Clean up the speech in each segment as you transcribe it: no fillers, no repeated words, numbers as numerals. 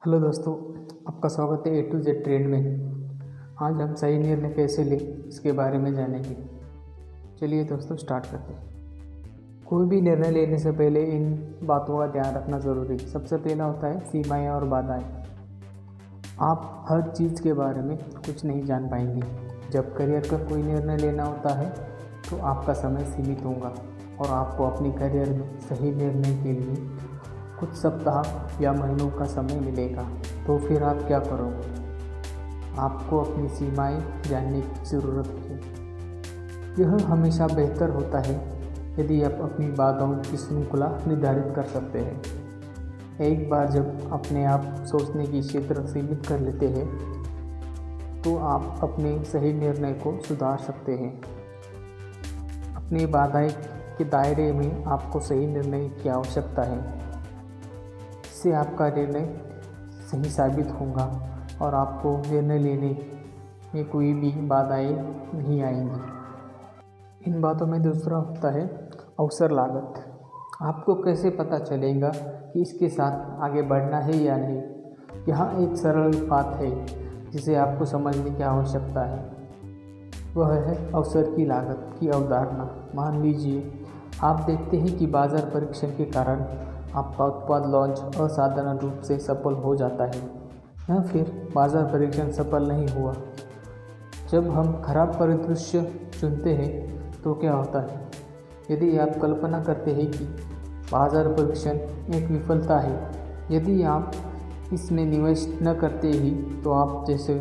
Hello दोस्तों, आपका स्वागत है ए टू जेड ट्रेंड में। आज हम सही निर्णय कैसे लें इसके बारे में जानेंगे। चलिए दोस्तों स्टार्ट करते हैं। कोई भी निर्णय लेने से पहले इन बातों का ध्यान रखना ज़रूरी है। सबसे पहला होता है सीमाएं और बाधाएं। आप हर चीज़ के बारे में कुछ नहीं जान पाएंगे। जब करियर का कोई निर्णय लेना होता है तो आपका समय सीमित होगा और आपको अपने करियर में सही निर्णय के लिए कुछ सप्ताह या महीनों का समय मिलेगा। तो फिर आप क्या करोगे? आपको अपनी सीमाएं जानने की ज़रूरत है। यह हमेशा बेहतर होता है यदि आप अपनी बाधाओं की श्रृंखला निर्धारित कर सकते हैं। एक बार जब अपने आप सोचने की क्षेत्र सीमित कर लेते हैं तो आप अपने सही निर्णय को सुधार सकते हैं। अपनी बाधाएं के दायरे में आपको सही निर्णय की आवश्यकता है। इससे आपका निर्णय सही साबित होगा और आपको निर्णय लेने में कोई भी बाधाएं नहीं आएंगी। इन बातों में दूसरा होता है अवसर लागत। आपको कैसे पता चलेगा कि इसके साथ आगे बढ़ना है या नहीं? यहाँ एक सरल बात है जिसे आपको समझने की आवश्यकता है। वह है अवसर की लागत की अवधारणा। मान लीजिए आप देखते हैं कि बाजार परीक्षण के कारण आपका उत्पाद लॉन्च असाधारण रूप से सफल हो जाता है या फिर बाजार परीक्षण सफल नहीं हुआ। जब हम खराब परिदृश्य चुनते हैं तो क्या होता है? यदि आप कल्पना करते हैं कि बाजार परीक्षण एक विफलता है, यदि आप इसमें निवेश न करते ही तो आप जैसे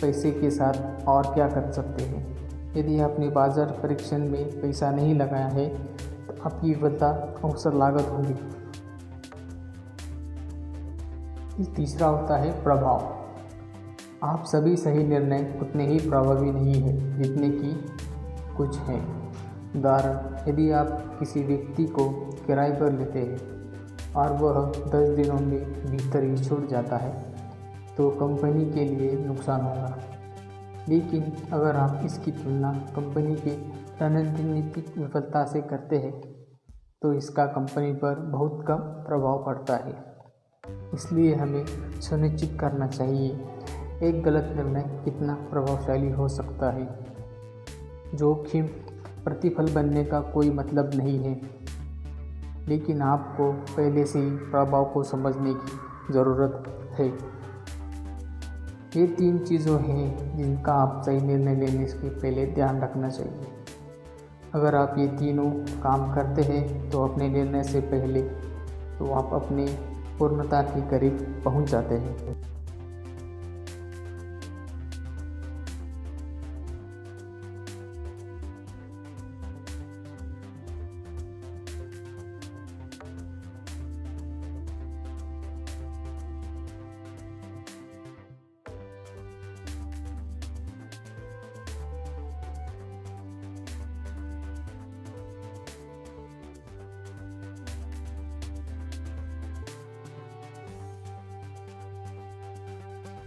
पैसे के साथ और क्या कर सकते हैं? यदि आपने बाजार परीक्षण में पैसा नहीं लगाया है तो आपकी विफलता अवसर लागत होगी। तीसरा होता है प्रभाव। आप सभी सही निर्णय उतने ही प्रभावी नहीं हैं जितने कि कुछ हैं। उदाहरण, यदि आप किसी व्यक्ति को किराए पर लेते हैं और वह 10 दिनों में भीतर ही छूट जाता है तो कंपनी के लिए नुकसान होगा। लेकिन अगर आप इसकी तुलना कंपनी के रणनीतिक विफलता से करते हैं तो इसका कंपनी पर बहुत कम प्रभाव पड़ता है। इसलिए हमें सुनिश्चित करना चाहिए एक गलत निर्णय कितना प्रभावशाली हो सकता है। जोखिम प्रतिफल बनने का कोई मतलब नहीं है, लेकिन आपको पहले से ही प्रभाव को समझने की ज़रूरत है। ये 3 चीज़ें हैं जिनका आप सही निर्णय लेने से पहले ध्यान रखना चाहिए। अगर आप ये तीनों काम करते हैं तो अपने निर्णय से पहले तो आप अपने पूर्णता के करीब पहुंच जाते हैं।